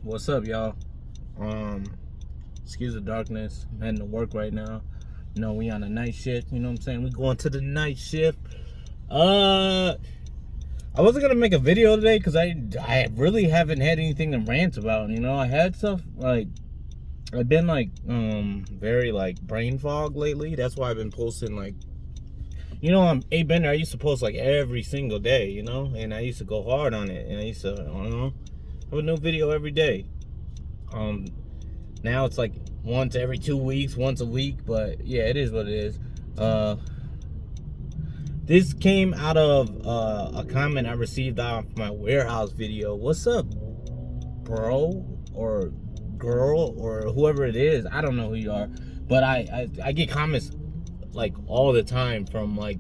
What's up, y'all? Excuse the darkness. I'm heading to work right now. You know, we on a night shift. You know what I'm saying? We going to the night shift. I wasn't gonna make a video today because I really haven't had anything to rant about. You know, I had stuff like I've been like very like brain fog lately. That's why I've been posting like, you know, I'm A Bender. I used to post like every single day. You know, and I used to go hard on it, and I used to have a new video every day. Now it's like once every 2 weeks, once a week, but yeah, it is what it is. This came out of a comment I received off my warehouse video. What's up, bro or girl or whoever it is? I don't know who you are, but I get comments like all the time from like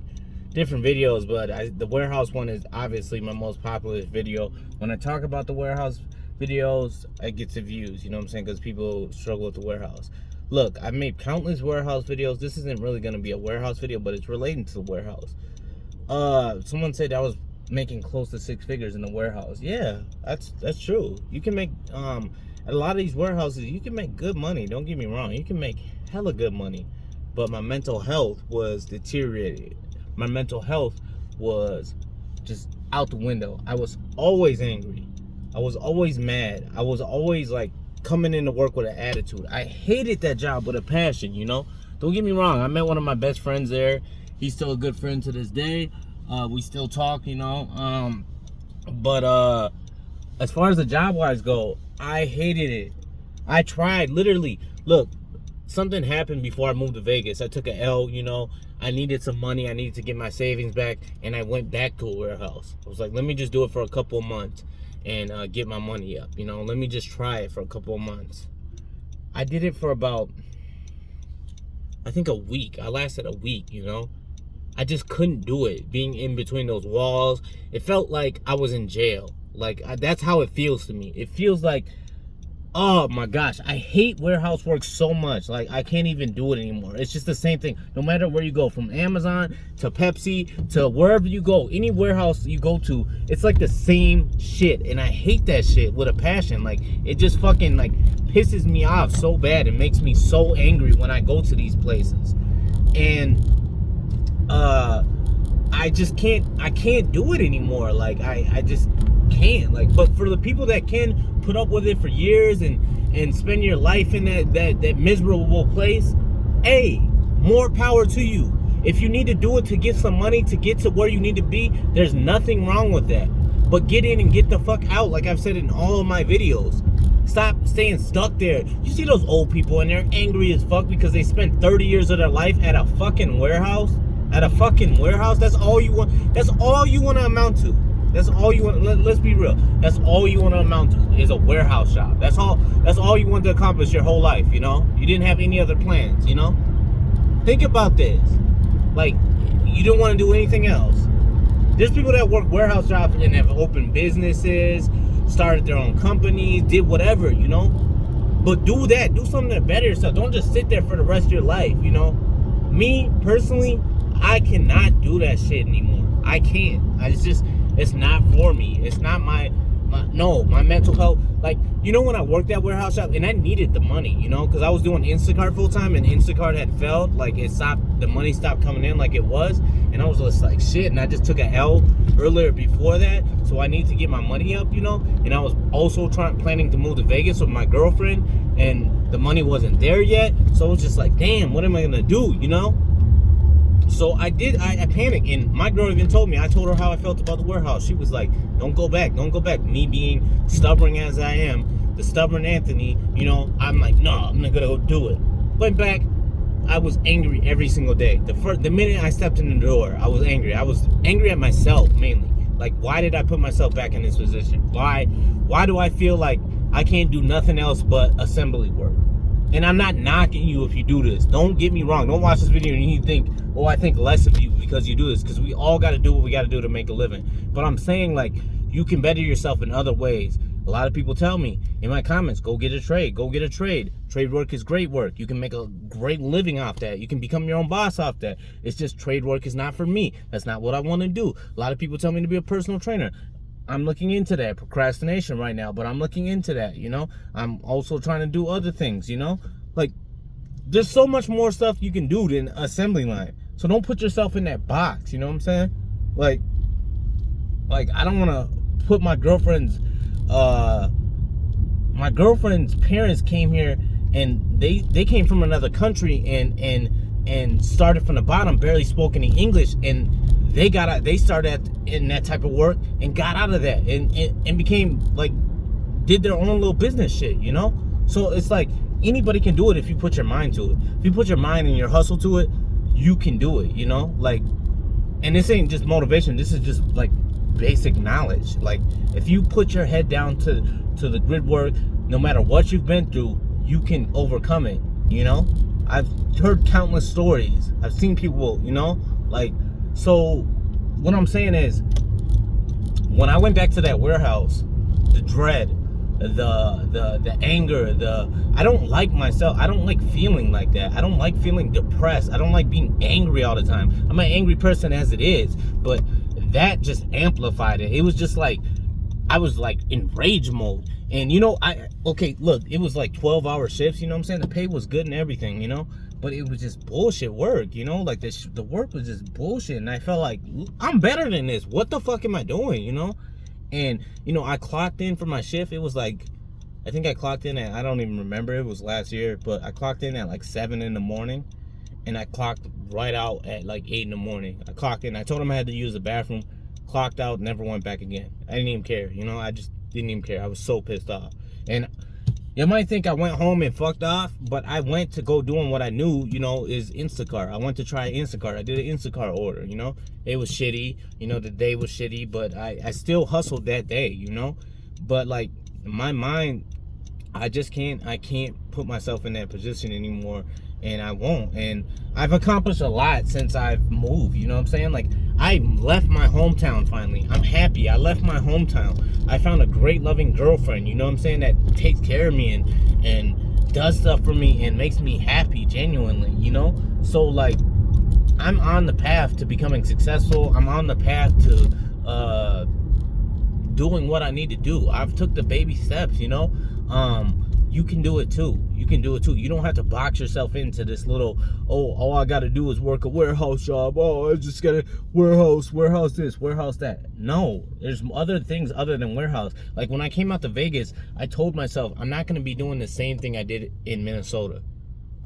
different videos, but the warehouse one is obviously my most popular video. When I talk about the warehouse videos, I get to views, you know what I'm saying, because people struggle with the warehouse. Look, I've made countless warehouse videos. This isn't really going to be a warehouse video, but it's relating to the warehouse. Someone said I was making close to 6 figures in the warehouse. Yeah, that's true. You can make at a lot of these warehouses, you can make good money. Don't get me wrong, you can make hella good money. But my mental health was deteriorated. My mental health was just out the window. I was always angry. I was always mad. I was always like coming into work with an attitude. I hated that job with a passion, you know? Don't get me wrong. I met one of my best friends there. He's still a good friend to this day. We still talk, you know? But as far as the job-wise go, I hated it. I tried, literally. Look, something happened before I moved to Vegas. I took an L, you know? I needed some money. I needed to get my savings back, and I went back to a warehouse. I was like, let me just do it for a couple of months and get my money up, you know? Let me just try it for a couple of months. I did it for about, I think, a week. I lasted a week, you know? I just couldn't do it. Being in between those walls, it felt like I was in jail. Like, that's how it feels to me. It feels like, oh my gosh, I hate warehouse work so much. Like, I can't even do it anymore. It's just the same thing. No matter where you go, from Amazon to Pepsi to wherever you go, any warehouse you go to, it's like the same shit. And I hate that shit with a passion. Like, it just fucking like pisses me off so bad. It makes me so angry when I go to these places. And I just can't do it anymore. Like, I just can't. Like, but for the people that can put up with it for years and spend your life in that miserable place, hey, more power to you. If you need to do it to get some money to get to where you need to be, there's nothing wrong with that. But get in and get the fuck out, like I've said in all of my videos. Stop staying stuck there. You see those old people and they're angry as fuck because they spent 30 years of their life at a fucking warehouse? At a fucking warehouse? That's all you want. That's all you want to amount to. That's all you want. Let's be real. That's all you want to amount to is a warehouse job. That's all you want to accomplish your whole life, you know? You didn't have any other plans, you know? Think about this. Like, you don't want to do anything else. There's people that work warehouse jobs and have opened businesses, started their own companies, did whatever, you know? But do that. Do something to better yourself. Don't just sit there for the rest of your life, you know? Me, personally, I cannot do that shit anymore. I can't. It's not for me. It's not my mental health. Like, you know, when I worked at warehouse shop and I needed the money, you know, because I was doing Instacart full time and Instacart had failed. Like, the money stopped coming in like it was. And I was just like, shit. And I just took an L earlier before that. So I need to get my money up, you know. And I was also planning to move to Vegas with my girlfriend. And the money wasn't there yet. So I was just like, damn, what am I going to do, you know? So I panicked, and my girl even told me, I told her how I felt about the warehouse. She was like, don't go back. Me being stubborn as I am, the stubborn Anthony, you know, I'm like, no, I'm not gonna go do it. Went back, I was angry every single day. The minute I stepped in the door, I was angry. I was angry at myself, mainly. Like, why did I put myself back in this position? Why do I feel like I can't do nothing else but assembly work? And I'm not knocking you if you do this. Don't get me wrong. Don't watch this video and you think, oh, I think less of you because you do this. Because we all got to do what we got to do to make a living. But I'm saying, like, you can better yourself in other ways. A lot of people tell me in my comments, go get a trade. Go get a trade. Trade work is great work. You can make a great living off that. You can become your own boss off that. It's just trade work is not for me. That's not what I want to do. A lot of people tell me to be a personal trainer. I'm looking into that procrastination right now, but I'm looking into that, you know. I'm also trying to do other things, you know. Like, there's so much more stuff you can do than assembly line. So don't put yourself in that box, you know what I'm saying? Like I don't want to put my girlfriend's parents came here, and they came from another country and started from the bottom, barely spoke any English, and they started in that type of work and got out of that and became like, did their own little business shit, you know? So it's like anybody can do it if you put your mind to it. If you put your mind and your hustle to it, you can do it, you know? Like, and this ain't just motivation, this is just like basic knowledge. Like, if you put your head down to the grid work, no matter what you've been through, you can overcome it, you know? I've heard countless stories. I've seen people, you know? Like, so what I'm saying is, when I went back to that warehouse, the dread, the anger, I don't like myself. I don't like feeling like that. I don't like feeling depressed. I don't like being angry all the time. I'm an angry person as it is, but that just amplified it. It was just like, I was like in rage mode. And you know, okay, look, it was like 12-hour shifts, you know what I'm saying? The pay was good and everything, you know? But it was just bullshit work, you know? Like, the work was just bullshit. And I felt like, I'm better than this. What the fuck am I doing, you know? And, you know, I clocked in for my shift. It was like, I think I clocked in at, I don't even remember, it was last year, but I clocked in at like 7 in the morning, and I clocked right out at like 8 in the morning. I clocked in, I told him I had to use the bathroom, clocked out, never went back again. I didn't even care, you know, I just didn't even care. I was so pissed off. And you might think I went home and fucked off, but I went to go doing what I knew, you know, is Instacart. I went to try Instacart. I did an Instacart order, you know. It was shitty, you know, the day was shitty, but I still hustled that day, you know. But like, my mind, I can't put myself in that position anymore, and I won't. And I've accomplished a lot since I've moved, you know what I'm saying? Like, I left my hometown finally. I'm happy. I left my hometown. I found a great loving girlfriend, you know what I'm saying, that takes care of me and does stuff for me and makes me happy genuinely, you know? So like, I'm on the path to becoming successful. I'm on the path to doing what I need to do. I've took the baby steps, you know? You can do it too. You can do it too. You don't have to box yourself into this little, oh, all I got to do is work a warehouse job. Oh, I just got to warehouse this, warehouse that. No, there's other things other than warehouse. Like, when I came out to Vegas, I told myself I'm not going to be doing the same thing I did in Minnesota.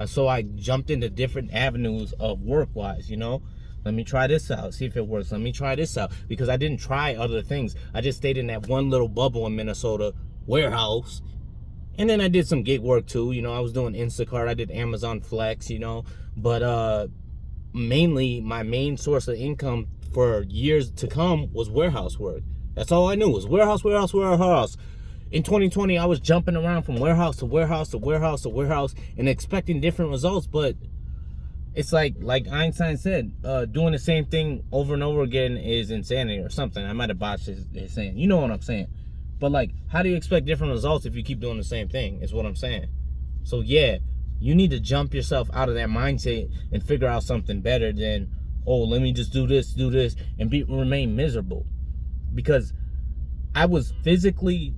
So I jumped into different avenues of work-wise, you know? Let me try this out, see if it works. Let me try this out. Because I didn't try other things. I just stayed in that one little bubble in Minnesota, warehouse. And then I did some gig work too, you know. I was doing Instacart, I did Amazon Flex, you know. But mainly, my main source of income for years to come was warehouse work. That's all I knew, was warehouse. In 2020, I was jumping around from warehouse to warehouse to warehouse to warehouse and expecting different results. But it's like Einstein said, doing the same thing over and over again is insanity or something. I might have botched his saying. You know what I'm saying. But like, how do you expect different results if you keep doing the same thing, is what I'm saying. So yeah, you need to jump yourself out of that mindset and figure out something better than, oh, let me just do this, and remain miserable. Because I was physically,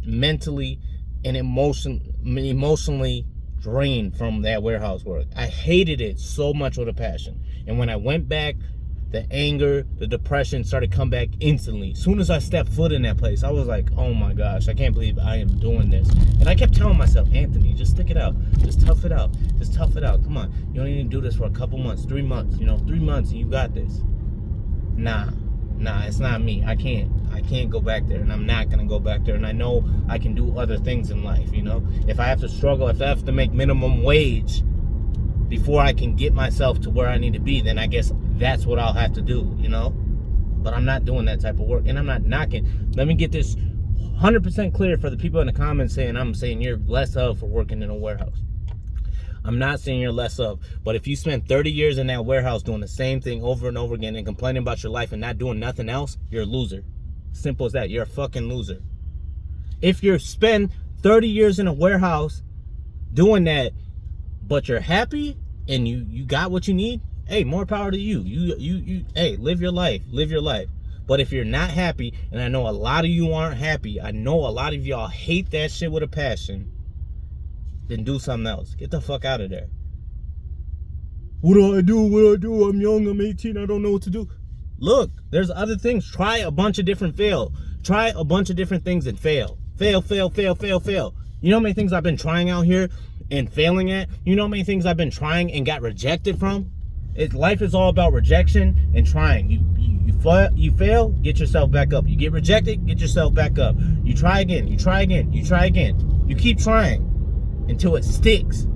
mentally, and emotionally drained from that warehouse work. I hated it so much with a passion. And when I went back, the anger, the depression started to come back instantly. As soon as I stepped foot in that place, I was like, oh my gosh, I can't believe I am doing this. And I kept telling myself, Anthony, just stick it out. Just tough it out. Just tough it out. Come on. You don't even do this for a couple months, 3 months, you know, 3 months and you got this. Nah, it's not me. I can't go back there, and I'm not going to go back there. And I know I can do other things in life, you know. If I have to struggle, if I have to make minimum wage before I can get myself to where I need to be, then I guess that's what I'll have to do, you know. But I'm not doing that type of work, and I'm not knocking. Let me get this 100% clear for the people in the comments saying I'm saying you're less of for working in a warehouse. I'm not saying you're less of, but if you spend 30 years in that warehouse doing the same thing over and over again and complaining about your life and not doing nothing else, you're a loser. Simple as that. You're a fucking loser. If you spend 30 years in a warehouse doing that, but you're happy and you got what you need, hey, more power to you. You hey, live your life. But if you're not happy, and I know a lot of you aren't happy, I know a lot of y'all hate that shit with a passion, then do something else. Get the fuck out of there. What do I do? What do I do? I'm young, I'm 18, I don't know what to do. Look, there's other things. Try a bunch of different Try a bunch of different things and fail. Fail. You know how many things I've been trying out here and failing at? You know how many things I've been trying and got rejected from? Life is all about rejection and trying. You fail, get yourself back up. You get rejected, get yourself back up. You try again, you try again, you try again. You keep trying until it sticks.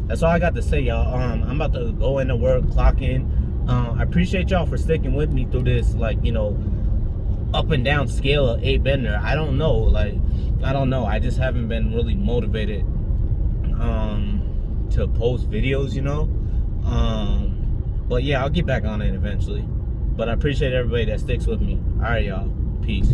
That's all I got to say, y'all. I'm about to go into work, clock in. I appreciate y'all for sticking with me through this, like, you know, up and down scale of 8 Bender. I don't know. I just haven't been really motivated to post videos, you know. But yeah, I'll get back on it eventually. But I appreciate everybody that sticks with me. All right, y'all. Peace.